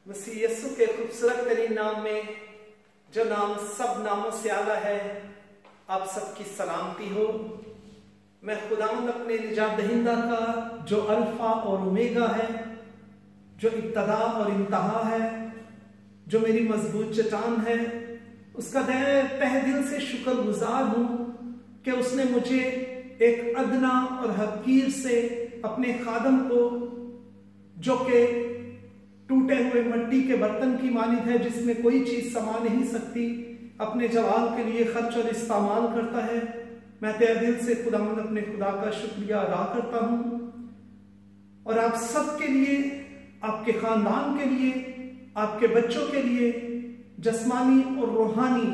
मसीह यीशु के खूबसूरत तरीन नाम में, जो नाम सब नामों से आला है, आप सबकी सलामती हो। मैं खुदावंद अपने निजात दहिंदा का, जो अल्फा और ओमेगा है, जो इब्तदा और इंतहा है, जो मेरी मजबूत चट्टान है, उसका तहे दिल से शुक्रगुजार हूं कि उसने मुझे एक अदना और हकीर से अपने खादम को, जो कि टूटे हुए मिट्टी के बर्तन की मानिद है, जिसमें कोई चीज समा नहीं सकती, अपने जलाल के लिए खर्च और इस्तेमाल करता है। मैं तहे दिल से खुदावंद अपने खुदा का शुक्रिया अदा करता हूं और आप सबके लिए, आपके खानदान के लिए, आपके बच्चों के लिए जस्मानी और रूहानी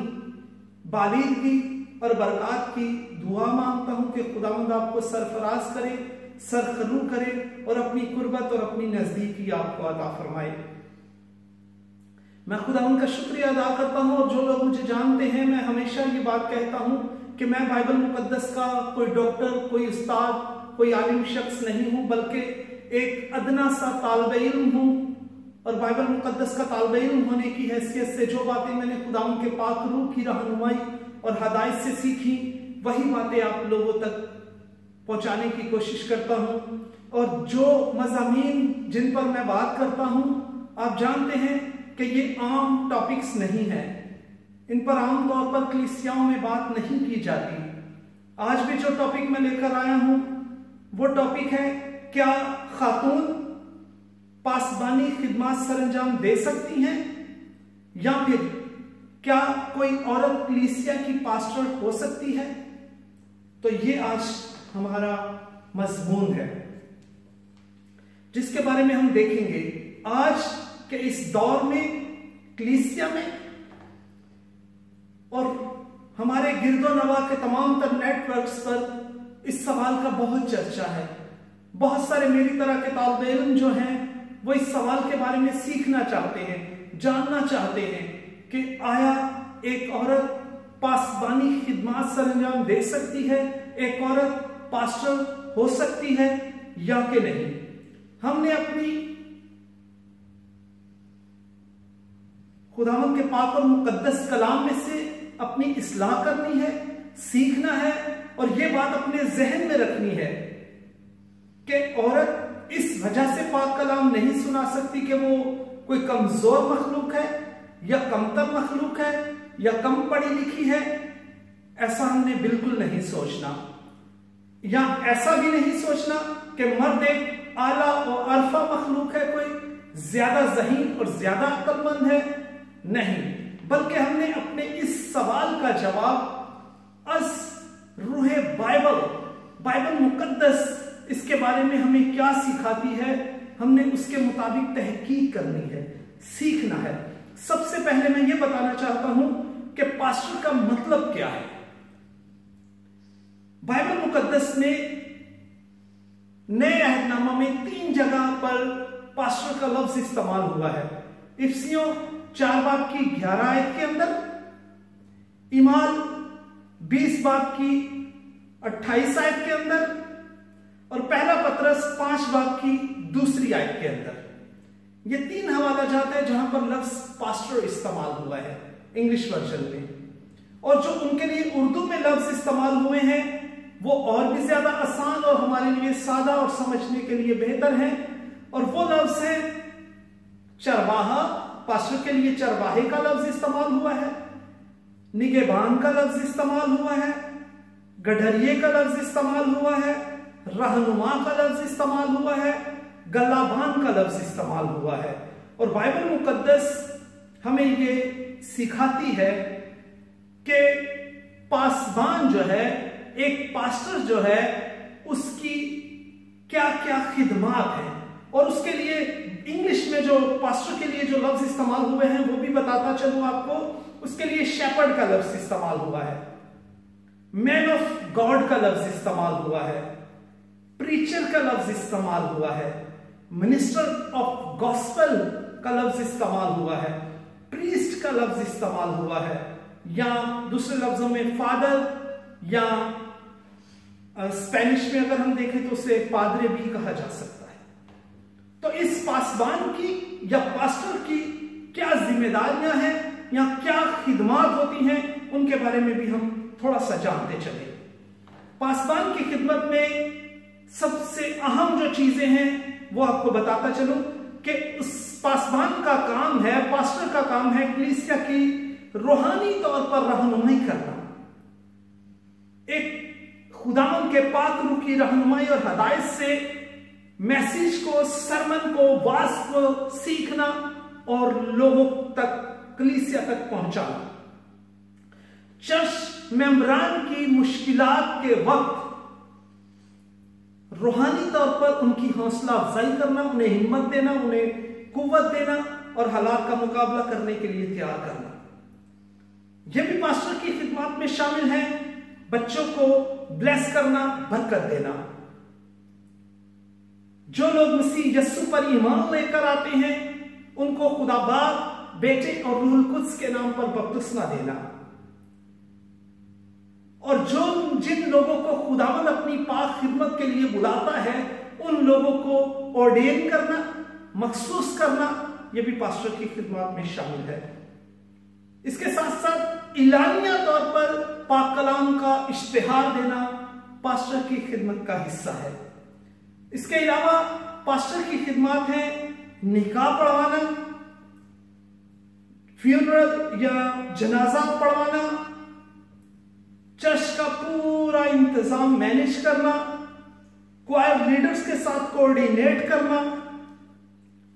बालिदगी और बरकत की दुआ मांगता हूं कि खुदावंद आपको सरफराज करे, सरखरू करे और अपनी कुर्बत और अपनी नजदीकी आपको अता फरमाए। मैं खुदावंद का शुक्रिया अदा करता हूं और जो लोग मुझे जानते हैं, मैं हमेशा ये बात कहता हूं कि मैं बाइबल मुकद्दस का कोई डॉक्टर, कोई उस्ताद, कोई आलिम शख्स नहीं हूं, बल्कि एक अदना सा तालिब इल्म हूं। और बाइबल मुकद्दस का तालिब इल्म होने की हैसियत से जो बातें मैंने खुदावंद के पाक रूह की रहनुमाई और हदायत से सीखी, वही बातें आप लोगों तक पहुंचाने की कोशिश करता हूं। और जो मज़ामीन जिन पर मैं बात करता हूं, आप जानते हैं कि ये आम टॉपिक्स नहीं है, इन पर आमतौर पर कलीसियाओं में बात नहीं की जाती। आज भी जो टॉपिक मैं लेकर आया हूं वो टॉपिक है, क्या खातून पासबानी खिदमत सरंजाम दे सकती हैं, या फिर क्या कोई औरत कलीसिया की पास्टर हो सकती है। तो ये आज हमारा मजमून है, जिसके बारे में हम देखेंगे आज के इस दौर में कलीसिया में और हमारे गिरदोनवा के तमाम तर नेटवर्क्स पर इस सवाल का बहुत चर्चा है। बहुत सारे मेरी तरह के तालिब इल्म जो हैं, वो इस सवाल के बारे में सीखना चाहते हैं, जानना चाहते हैं कि आया एक औरत पासबानी खिदमत सरंजाम दे सकती है, एक औरत पास्टर हो सकती है या कि नहीं। हमने अपनी खुदावंद के पाक और मुकद्दस कलाम में से अपनी इस्लाह करनी है, सीखना है और यह बात अपने जहन में रखनी है कि औरत इस वजह से पाक कलाम नहीं सुना सकती कि वो कोई कमजोर मखलूक है या कमतर मखलूक है या कम पढ़ी लिखी है। ऐसा हमने बिल्कुल नहीं सोचना, या ऐसा भी नहीं सोचना कि मर्द एक आला और अरफा मखलूक है, कोई ज्यादा ज़हीन और ज्यादा अक्लमंद है, नहीं। बल्कि हमने अपने इस सवाल का जवाब अस रूहे बाइबल मुकद्दस इसके बारे में हमें क्या सिखाती है, हमने उसके मुताबिक तहकीक करनी है, सीखना है। सबसे पहले मैं ये बताना चाहता हूं कि पास्टर का मतलब क्या है। बाइबल मुकद्दस में नए अहदनामा में 3 जगह पर पास्टर का लफ्ज इस्तेमाल हुआ है। इफिसियों 4 बाब की 11 आयत के अंदर, ईमान 20 बाब की 28 आयत के अंदर और पहला पतरस 5 बाब की 2 आयत के अंदर। ये 3 हवाला जात है जहां पर लफ्ज पास्टर इस्तेमाल हुआ है इंग्लिश वर्जन में। और जो उनके लिए उर्दू में लफ्ज इस्तेमाल हुए हैं वो और भी ज्यादा आसान और हमारे लिए सादा और समझने के लिए बेहतर है। और वो लफ्ज है चरवाहा। पास्टर के लिए चरवाहे का लफ्ज इस्तेमाल हुआ है, निगहबान का लफ्ज इस्तेमाल हुआ है, गडरिये का लफ्ज इस्तेमाल हुआ है, रहनुमा का लफ्ज इस्तेमाल हुआ है, गल्लाबान का लफ्ज इस्तेमाल हुआ है। और बाइबल मुकद्दस हमें ये सिखाती है कि पासबान जो है, एक पास्टर जो है, उसकी क्या क्या खिदमत है। और उसके लिए इंग्लिश में जो पास्टर के लिए जो लफ्ज इस्तेमाल हुए हैं वो भी बताता चलूं आपको। उसके लिए शेपर्ड का लफ्ज इस्तेमाल हुआ है, मैन ऑफ गॉड का लफ्ज इस्तेमाल हुआ है, प्रीचर का लफ्ज इस्तेमाल हुआ है, मिनिस्टर ऑफ गॉस्पेल का लफ्ज इस्तेमाल हुआ है, प्रीस्ट का लफ्ज इस्तेमाल हुआ है, या दूसरे लफ्जों में फादर, या स्पेनिश में अगर हम देखें तो उसे पादरे भी कहा जा सकता है। तो इस पासबान की या पास्टर की जिम्मेदारियां हैं या क्या खिदमत होती हैं, उनके बारे में भी हम थोड़ा सा जानते चले। पासबान की खिदमत में सबसे अहम जो चीजें हैं वो आपको बताता चलूं कि उस पासबान का काम है, पास्टर का काम है कलीसिया की रूहानी तौर पर रहनुमाई करना, एक खुदावन के पाक रूह की रहनुमाई और हदायत से मैसेज को, सरमन को, वास को सीखना और लोगों तक, कलीसिया तक पहुंचाना। चर्च मेंबरान की मुश्किलात के वक्त रूहानी तौर पर उनकी हौसला अफजाई करना, उन्हें हिम्मत देना, उन्हें कुव्वत देना और हालात का मुकाबला करने के लिए तैयार करना, यह भी पास्टर की खिदमत में शामिल है। बच्चों को ब्लेस करना, बरकत देना। जो लोग मसीह यस्सु पर ईमान लेकर आते हैं उनको खुदा बाप, बेटे और रूहुल कुद्स के नाम पर बपतिस्मा देना, और जिन लोगों को खुदावंद अपनी पाक खिदमत के लिए बुलाता है उन लोगों को ऑर्डेन करना, मखसूस करना, यह भी पास्टर की खिदमत में शामिल है। इसके साथ साथ इलानिया तौर पर पाक कलाम का इश्तिहार देना पास्टर की खिदमत का हिस्सा है। इसके अलावा पास्टर की खिदमत है निकाह पढ़वाना, फ्यूनरल या जनाजा पढ़वाना, चर्च का पूरा इंतजाम मैनेज करना, क्वायर लीडर्स के साथ कोऑर्डिनेट करना,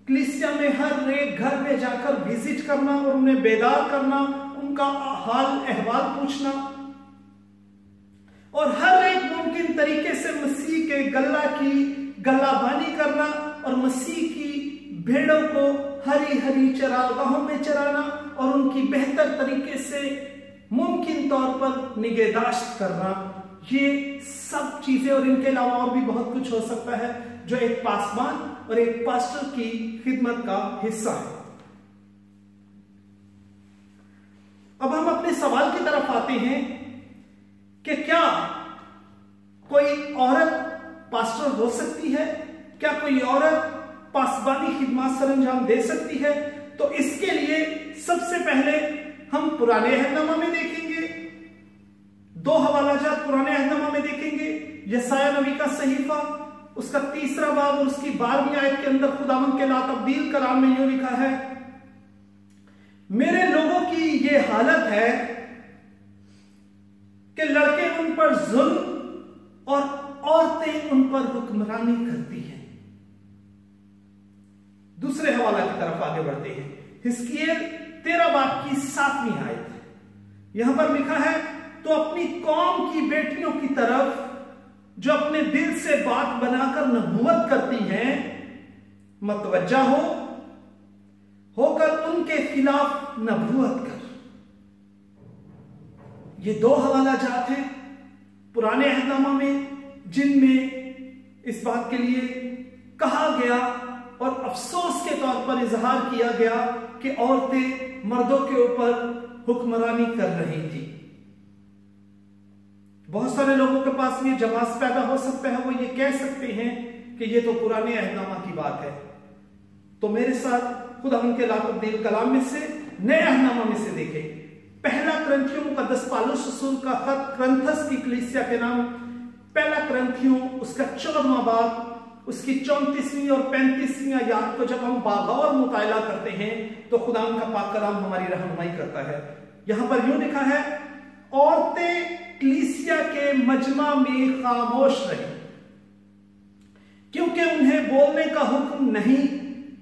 कलीसिया में हर एक घर में जाकर विजिट करना और उन्हें बेदार करना, उनका हाल अहवाल पूछना और हर एक मुमकिन तरीके से मसीह के गल्लाबानी करना और मसीह की भेड़ों को हरी हरी चरागाहों में चराना और उनकी बेहतर तरीके से मुमकिन तौर पर निगहदाश्त करना। ये सब चीजें और इनके अलावा और भी बहुत कुछ हो सकता है जो एक पासबान और एक पास्टर की खिदमत का हिस्सा है। अब हम अपने सवाल की तरफ आते हैं कि क्या कोई औरत पास्टर हो सकती है? क्या कोई औरत पासबानी खिदमत सरंजाम दे सकती है? तो इसके लिए सबसे पहले हम पुराने अहदनामा में देखेंगे, 2 हवालाजात पुराने अहदनामा में देखेंगे। यशायाह नबी का सहीफा, उसका 3रा बाब और उसकी 12वीं आयत के अंदर खुदावंद के लातब्दील कलाम में यूं लिखा है, मेरे लोगों की ये हालत है कि लड़के उन पर जुल्म और औरतें उन पर हुक्मरानी करती हैं। दूसरे हवाला की तरफ आगे बढ़ते हैं। हिजकिय्याह 13 बाब की 7वीं आयत, यहां पर लिखा है, तो अपनी कौम की बेटियों की तरफ जो अपने दिल से बात बनाकर नबूवत करती हैं मतवज्जा होकर उनके खिलाफ नबूवत कर। ये 2 हवाला जात हैं पुराने अहदनामा में जिनमें इस बात के लिए कहा गया और अफसोस के तौर पर इजहार किया गया कि औरतें मर्दों के ऊपर हुक्मरानी कर रही थी। बहुत सारे लोगों के पास ये जवाब पैदा हो सकता है, वो ये कह सकते हैं कि ये तो पुराने अहदनामा की बात है। तो मेरे साथ खुदा उनके लातब्दील कलाम में से नए अहदनामा में से देखें। पहला करंथियों मुकद्दस पौलुस रसूल का खत करंथस की कलीसिया के नाम, पहला करंथियों उसका 14वां बाब, उसकी 34वीं और 35वीं आयत को जब हम बागौर मुताला करते हैं तो खुदा का पाक कलाम हमारी रहनुमाई करता है। यहां पर यूं लिखा है, औरतें कलीसिया के मजमा में खामोश रही क्योंकि उन्हें बोलने का हुक्म नहीं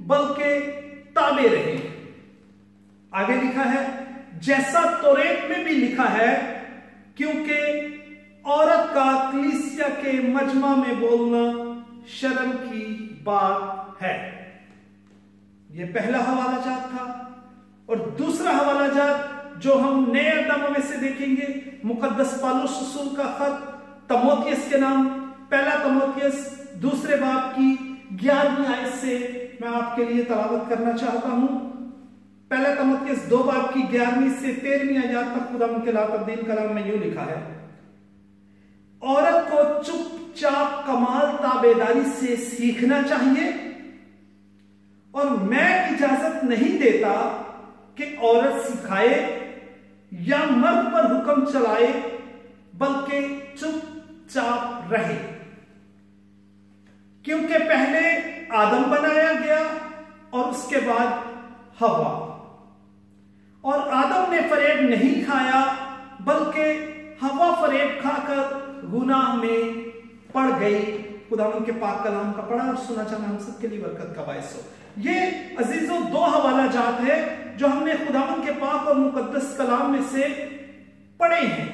बल्कि ताबे रहे। आगे लिखा है, जैसा तौरेत में भी लिखा है, क्योंकि औरत का कलीसिया के मजमा में बोलना शर्म की बात है। यह पहला हवाला जात था। और दूसरा हवाला जात जो हम नए अहदनामा में से देखेंगे, मुकद्दस पौलुस रसूल का खत तमोथियस के नाम, पहला तमोथियस 2 बाब की 11वीं आयत से मैं आपके लिए तलावत करना चाहता हूं। पहला तमोथियस 2 बाब की 11वीं से 13वीं आयत तक खुदा उनके लातब्दील कलाम में यूं लिखा है, औरत को चुपचाप कमाल ताबेदारी से सीखना चाहिए और मैं इजाजत नहीं देता कि औरत सिखाए या मर्द पर हुक्म चलाए, बल्कि चुपचाप रहे। क्योंकि पहले आदम बनाया गया और उसके बाद हवा, और आदम ने फरेब नहीं खाया, बल्कि हवा फरेब खाकर गुनाह में पड़ गई। खुदावंद के पाक कलाम का पढ़ा और सुना जाना हम सबके लिए बरकत का बायस हो। ये अजीजों दो हवाला जात है जो हमने खुदावंद के पाक और मुकद्दस कलाम में से पढ़े हैं।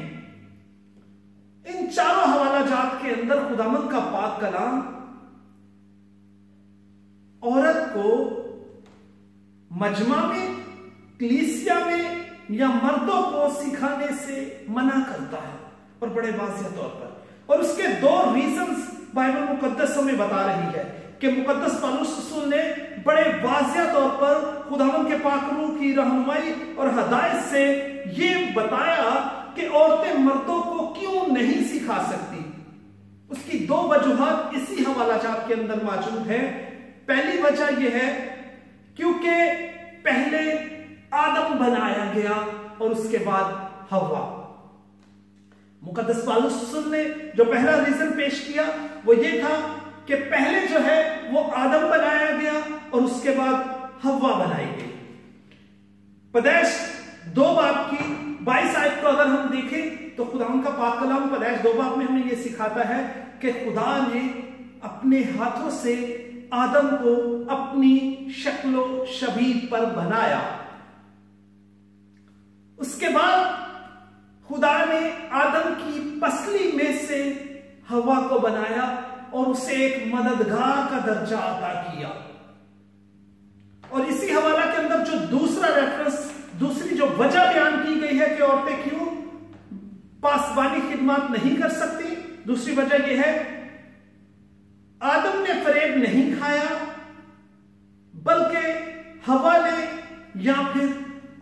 इन चारों हवाला जात के अंदर खुदावंद का पाक कलाम औरत को मजमा में, कलीसिया में या मर्दों को सिखाने से मना करता है, और बड़े वाज़ेह तौर पर। और उसके दो रीजंस बाइबल मुकद्दस हमें बता रही है कि मुकद्दस पौलुस रसूल ने बड़े वाज़ेह तौर पर खुदावंद के पाक रूह की रहनुमाई और हदायत से यह बताया कि औरतें मर्दों को क्यों नहीं सिखा सकती। उसकी दो वजूहात इसी हवाला जात के अंदर मौजूद है। पहली वजह यह है क्योंकि पहले आदम बनाया गया और उसके बाद हवा। मुकद्दस पौलुस रसूल ने जो पहला रीजन पेश किया वो ये था कि पहले जो है वो आदम बनाया गया और उसके बाद हवा बनाई गई। पैदाइश 2 बाब की 22 आयत को अगर हम देखें तो खुदावंद का पाक कलाम पैदाइश 2 बाब में हमें यह सिखाता है कि खुदा ने अपने हाथों से आदम को अपनी शक्लो शबीह पर बनाया। उसके बाद खुदा ने आदम की पसली में से हवा को बनाया और उसे एक मददगार का दर्जा अता किया। और इसी हवाला के अंदर जो दूसरा रेफरेंस, दूसरी जो वजह बयान की गई है कि औरतें क्यों पासबानी खिदमत नहीं कर सकती, दूसरी वजह यह है आदम ने फरेब नहीं खाया, बल्कि हवा ने या फिर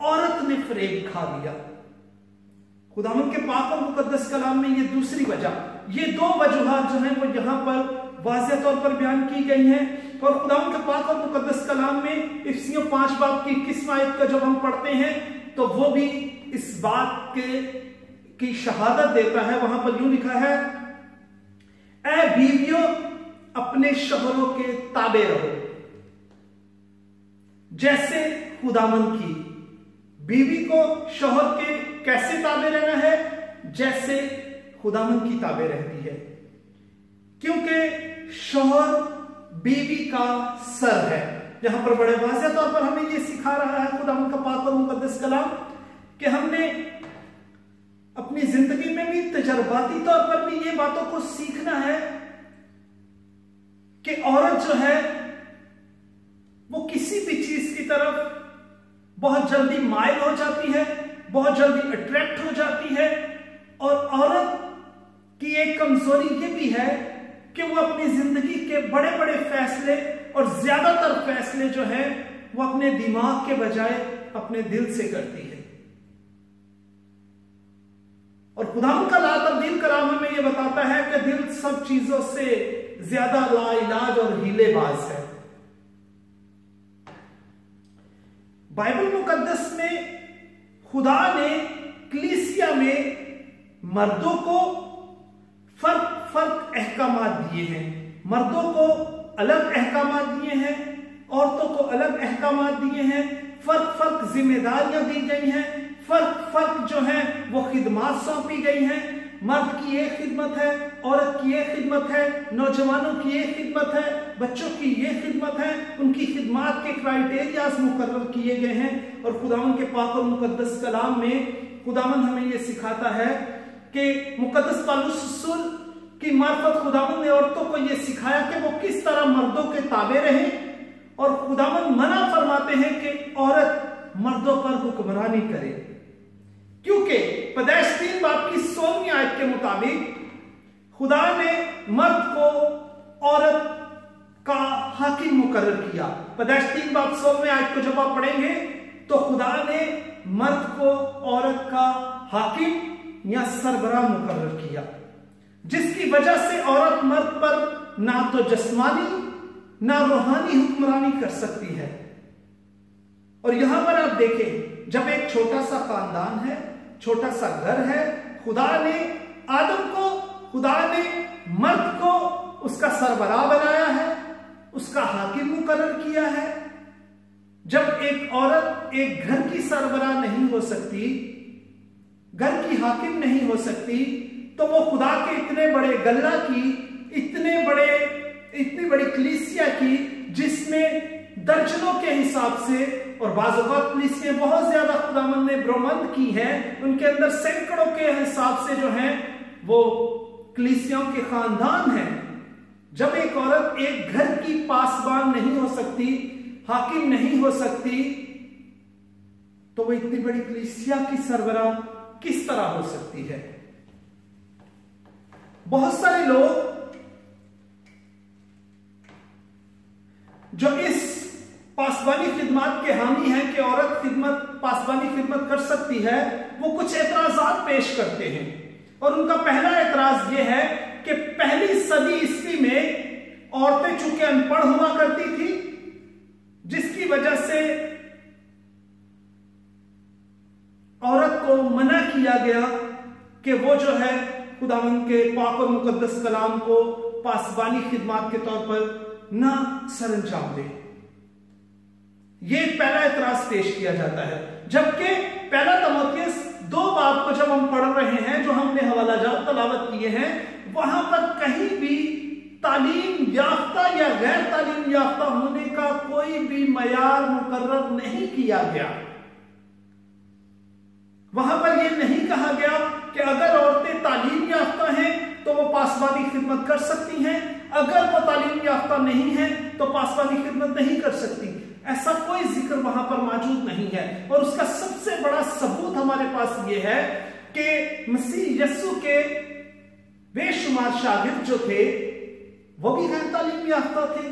औरत ने फरेब खा लिया। खुदावंद के पाक और मुकद्दस कलाम में ये दूसरी वजह, ये दो वजूहात जो हैं वो यहां पर वाज़ेह तौर पर बयान की गई हैं। और खुदावंद के पाक और मुकद्दस कलाम में इफिसियों 5 बाब की 21 आयत का जब हम पढ़ते हैं तो वो भी इस बात की शहादत देता है। वहां पर यूं लिखा है, ऐ बीवियों अपने शौहरों के ताबे रहो, जैसे खुदावंद की। बीवी को शौहर के कैसे ताबे रहना है? जैसे खुदावंद की ताबे रहती है, क्योंकि शौहर बीवी का सर है। यहां पर बड़े वाज़ेह तौर पर हमें यह सिखा रहा है खुदावंद का पाक और मुकद्दस कलाम कि हमने अपनी जिंदगी में भी तजर्बाती तौर पर भी ये बातों को सीखना है कि औरत जो है वो किसी भी चीज की तरफ बहुत जल्दी माइल हो जाती है, बहुत जल्दी अट्रैक्ट हो जाती है। और औरत की एक कमजोरी ये भी है कि वो अपनी जिंदगी के बड़े बड़े फैसले और ज्यादातर फैसले जो है वो अपने दिमाग के बजाय अपने दिल से करती है। और खुदावंद का लातब्दील कलाम हमें यह बताता है कि दिल सब चीजों से ज्यादा लाइलाज और हीलेबाज है। बाइबल मुकद्दस में खुदा ने कलीसिया में मर्दों को फर्क अहकामात दिए हैं। मर्दों को अलग अहकामात दिए हैं, औरतों को अलग अहकामात दिए हैं। फर्क जिम्मेदारियां दी गई हैं। फर्क जो है वो खिदमत सौंपी गई हैं। मर्द की एक खिदमत है, औरत की एक खिदमत है, नौजवानों की एक खिदमत है, बच्चों की ये खिदमत है। उनकी खिदमत के क्राइटेरियाज मुकर्रर किए गए हैं। और खुदावंद के पाक और मुकद्दस कलाम में खुदावंद हमें ये सिखाता है कि मुकद्दस पौलुस रसूल की मार्फत खुदावंद ने औरतों को यह सिखाया कि वो किस तरह मर्दों के ताबे रहें। और खुदावंद मना फरमाते हैं कि औरत मर्दों पर हुक्मरानी करे, क्योंकि पैदाइश 3 बाब की 16वीं आयत के मुताबिक खुदा ने मर्द को औरत का हाकिम मुकर्रर किया। पैदाइश 3 बाब 16वीं आयत को जब आप पढ़ेंगे तो खुदा ने मर्द को औरत का हाकिम या सरबराह मुकर्रर किया, जिसकी वजह से औरत मर्द पर ना तो जिस्मानी ना रूहानी हुक्मरानी कर सकती है। और यहां पर आप देखें, जब एक छोटा सा खानदान है, छोटा सा घर है, खुदा ने आदम को, खुदा ने मर्द को उसका सरबराह बनाया है, उसका हाकिम मुकर्रर किया है। जब एक औरत एक घर की सरबराह नहीं हो सकती, घर की हाकिम नहीं हो सकती, तो वो खुदा के इतने बड़े गल्ला की, इतनी बड़ी कलीसिया की, जिसमें दर्जनों के हिसाब से, और बाज़-औक़ात कलीसिया बहुत ज्यादा खुदावंद ने ब्रह्मंड की हैं, उनके अंदर सैकड़ों के हिसाब से जो हैं वो कलीसियाओं के खानदान हैं। जब एक औरत एक घर की पासबान नहीं हो सकती, हाकिम नहीं हो सकती, तो वो इतनी बड़ी कलीसिया की सरबराह किस तरह हो सकती है? बहुत सारे लोग जो इस पासबानी खिदमत के हामी हैं कि औरत पासबानी खिदमत कर सकती है, वो कुछ एतराजात पेश करते हैं। और उनका पहला एतराज यह है कि पहली सदी ईस्वी में औरतें चूंकि अनपढ़ हुआ करती थी, जिसकी वजह से औरत को मना किया गया कि वो जो है खुदावंद के पाक और मुकद्दस कलाम को पासबानी खिदमत के तौर पर ना सरंजाम दे। ये पहला एतराज पेश किया जाता है। जबकि पहला तीमुथियुस 2 बाब को जब हम पढ़ रहे हैं, जो हमने हवाला जात तलावत किए हैं, वहां पर कहीं भी तालीम याफ्ता या गैर तालीम याफ्ता होने का कोई भी मयार मुकर्रर नहीं किया गया। वहां पर यह नहीं कहा गया कि अगर औरतें तालीम याफ्ता हैं तो वो पासबानी खिदमत कर सकती हैं, अगर वो तालीम याफ्ता नहीं है तो पासबानी खिदमत नहीं कर सकती। ऐसा कोई जिक्र वहां पर मौजूद नहीं है। और उसका सबसे बड़ा सबूत हमारे पास ये है कि मसीह यीशु के बेशुमार शागिर्द जो थे वो भी गैर तालीम याफ्ता थे,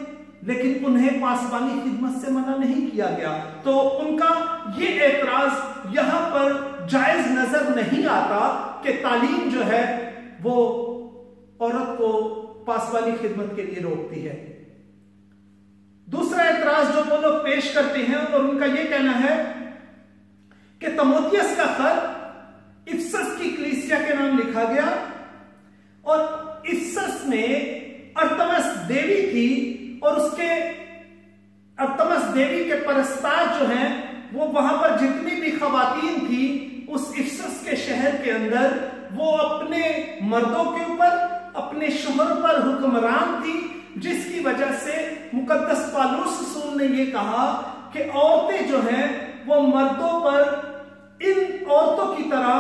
लेकिन उन्हें पासबानी खिदमत से मना नहीं किया गया। तो उनका ये एतराज यहां पर जायज नजर नहीं आता कि तालीम जो है वो औरत को पासबानी खिदमत के लिए रोकती है। दूसरा एतराज जो वो लोग पेश करते हैं, और उनका यह कहना है कि तीमुथियुस का खत इफिसस की कलीसिया के नाम लिखा गया, और इफिसस में अर्थमस देवी थी, और उसके अर्थमस देवी के परस्तार जो हैं वो वहां पर जितनी भी खवातीन थी उस इफिसस के शहर के अंदर, वो अपने मर्दों के ऊपर, अपने शोहर पर हुक्मरान थी, जिसकी वजह से मुकद्दस पौलुस रसूल ने यह कहा कि औरतें जो हैं वो मर्दों पर इन औरतों की तरह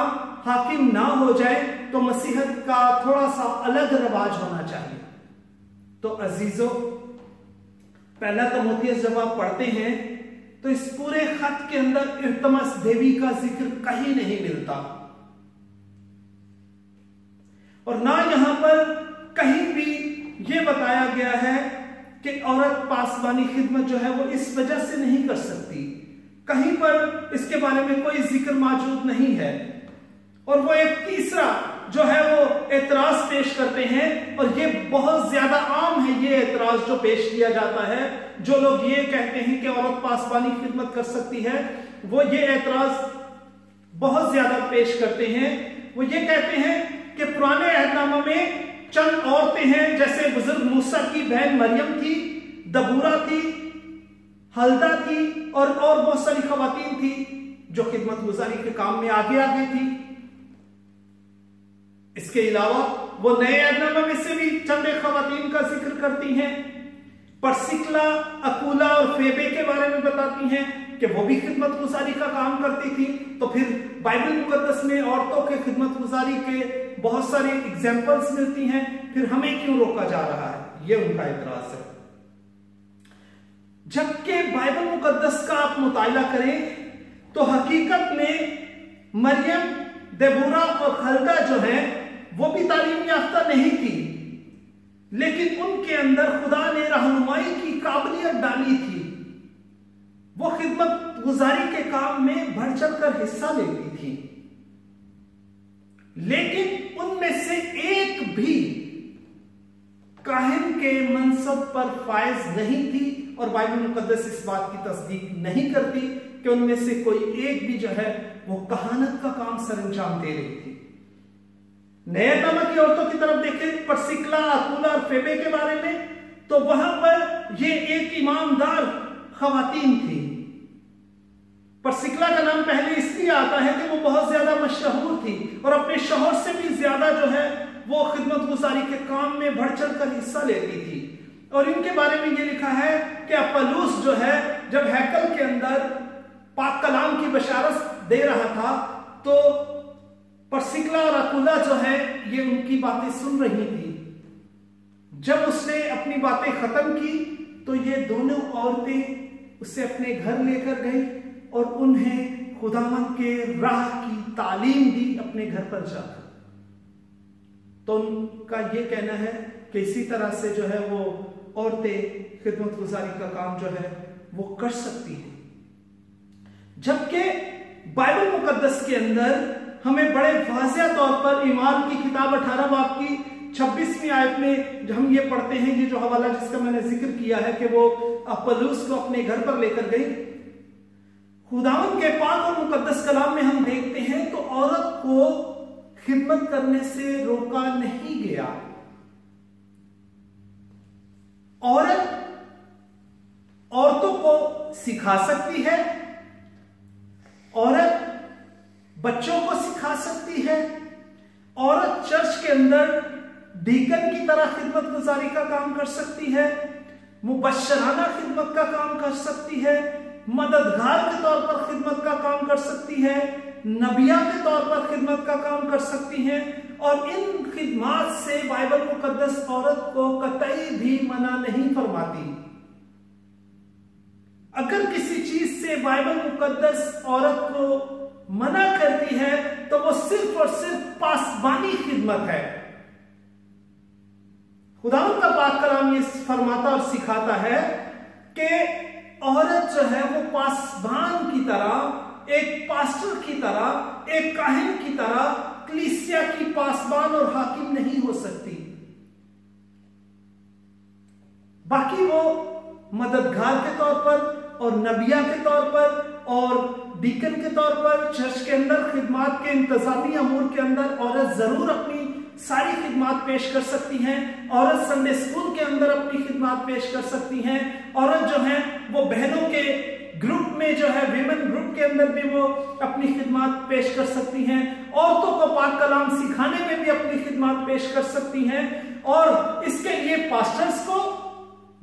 हाकिम ना हो जाए, तो मसीहत का थोड़ा सा अलग रवाज होना चाहिए। तो अजीजों, पहला तीमुथियुस जब आप पढ़ते हैं तो इस पूरे खत के अंदर अर्थमस देवी का जिक्र कहीं नहीं मिलता, और ना यहां पर कहीं भी यह बताया गया है कि औरत पासबानी खिदमत जो है वो इस वजह से नहीं कर सकती। कहीं पर इसके बारे में कोई जिक्र मौजूद नहीं है। और वो एक तीसरा जो है वो एतराज पेश करते हैं, और ये बहुत ज्यादा आम है ये एतराज जो पेश किया जाता है। जो लोग ये कहते हैं कि औरत पासबानी खिदमत कर सकती है, वो ये एतराज बहुत ज्यादा पेश करते हैं। वो ये कहते हैं कि पुराने अहदनामा में चंद औरतें हैं, जैसे बुजुर्ग मूसा की बहन मरियम थी, दबूरा थी, हल्दा थी, और बहुत सारी खवातीन थी जो खिदमत गुजारी के काम में आगे थी। इसके अलावा वो नए अहदनामा में से भी चंद खवातीन का जिक्र करती हैं। परसिकला, अकूला और फेबे के बारे में बताती हैं कि वो भी खिदमत गुजारी का काम करती थी। तो फिर बाइबल मुकद्दस में औरतों के खिदमत गुजारी के बहुत सारी एग्जाम्पल्स मिलती हैं, फिर हमें क्यों रोका जा रहा है? ये उनका एतराज है। जबकि बाइबल मुकद्दस का आप मुताला करें तो हकीकत में मरियम, देबोरा और हल्दा जो हैं वो भी तालीम याफ्ता नहीं थी, लेकिन उनके अंदर खुदा ने रहनुमाई की काबिलियत डाली थी। वो खिदमत गुजारी के काम में बढ़ चढ़कर हिस्सा लेती थी, लेकिन उनमें से एक भी काहिन के मनसब पर फायज नहीं थी, और बाइबल मुकद्दस इस बात की तस्दीक नहीं करती कि उनमें से कोई एक भी जो है वो कहानत का काम सरंजाम दे रही थी। नए नामा की औरतों की तरफ देखें, परसिक्ला, अकुला और फेबे के बारे में, तो वहां पर ये एक ईमानदार खवातीन थी। परसिक्ला का नाम पहले इसलिए आता है कि वो बहुत ज्यादा मशहूर थी और अपने शौहर से भी ज्यादा जो है वो खिदमत गुजारी के काम में बढ़ चढ़ कर हिस्सा लेती थी। और इनके बारे में ये लिखा है कि अप्पलूस जो है जब हैकल के अंदर पाक कलाम की बशारत दे रहा था तो परसिक्ला और अकुला जो है ये उनकी बातें सुन रही थी। जब उसने अपनी बातें खत्म की तो ये दोनों औरतें उसे अपने घर लेकर गई और उन्हें खुदावंद के राह की तालीम दी अपने घर पर जाकर। तो उनका ये कहना है कि इसी तरह से जो है वो औरतें खिदमत गुजारी का काम जो है वो कर सकती हैं। जबकि बाइबल मुकद्दस के अंदर हमें बड़े वाज़ेह तौर पर ईमान की किताब 18 बाब की 26वीं आयत में हम ये पढ़ते हैं, ये जो हवाला जिसका मैंने जिक्र किया है कि वो अप्पलूस को अपने घर पर लेकर गई। खुदावंद के पाक और मुकद्दस कलाम में हम देखते हैं तो औरत को खिदमत करने से रोका नहीं गया। औरतों को सिखा सकती है, औरत बच्चों को सिखा सकती है, औरत चर्च के अंदर डीकन की तरह खिदमत गुजारी का काम कर सकती है, मुबश्शराना खिदमत का काम कर सकती है, मददगार के तौर पर खिदमत का काम कर सकती है, नबिया के तौर पर खिदमत का काम कर सकती हैं। और इन खिदमात से बाइबल मुकद्दस औरत को कतई भी मना नहीं फरमाती। अगर किसी चीज से बाइबल मुकद्दस औरत को मना करती है तो वो सिर्फ और सिर्फ पासबानी खिदमत है। खुदावंद का पाक कलाम ये फरमाता और सिखाता है कि औरत जो है वो पासबान की तरह, एक पास्टर की तरह, एक काहिन की तरह कलीसिया की पासबान और हाकिम नहीं हो सकती। बाकी वो मददगार के तौर पर और नबिया के तौर पर और डीकन के तौर पर चर्च के अंदर खिदमात के इंतजामी अमूर के अंदर औरत जरूर अपनी सारी खिदमात पेश कर सकती हैं। औरत संडे स्कूल के अंदर अपनी खिदमात पेश कर सकती हैं। औरत जो है वो बहनों के ग्रुप में जो है विमेन ग्रुप के अंदर भी वो अपनी खिदमात पेश कर सकती हैं। औरतों को पाक कलाम सिखाने में भी अपनी खिदमात पेश कर सकती हैं। और इसके लिए पास्टर्स को,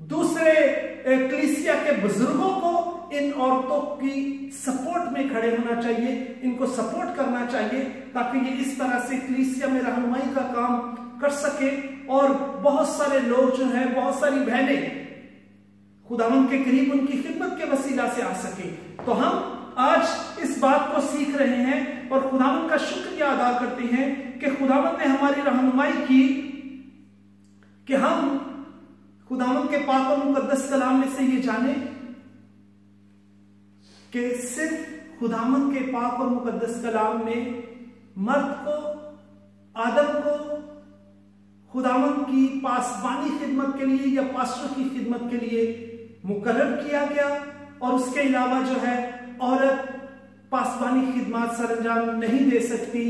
दूसरे कलीसिया के बुजुर्गों को इन औरतों की सपोर्ट में खड़े होना चाहिए, इनको सपोर्ट करना चाहिए ताकि ये इस तरह से कलीसिया में रहनुमाई का काम कर सके और बहुत सारे लोग जो है, बहुत सारी बहनें खुदावंद के करीब उनकी खिदमत के वसीला से आ सके। तो हम आज इस बात को सीख रहे हैं और खुदावंद का शुक्रिया अदा करते हैं कि खुदावंद ने हमारी रहनुमाई की कि हम खुदावंद के पाक और मुकद्दस कलाम में से ये जाने कि सिर्फ खुदावंद के पाक और मुकद्दस कलाम में मर्द को, आदम को खुदावंद की पासबानी खिदमत के लिए या पास्टर की खिदमत के लिए मुकर्रर किया गया और उसके अलावा जो है औरत पासबानी खिदमत सरंजाम नहीं दे सकती।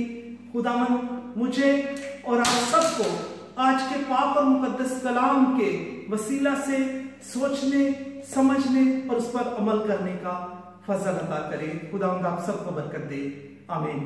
खुदावंद मुझे और आप सबको आज के पाक और मुकद्दस कलाम के वसीला से सोचने, समझने और उस पर अमल करने का फजल अता करे। खुदावंद आप सबको बरकत दे। आमीन।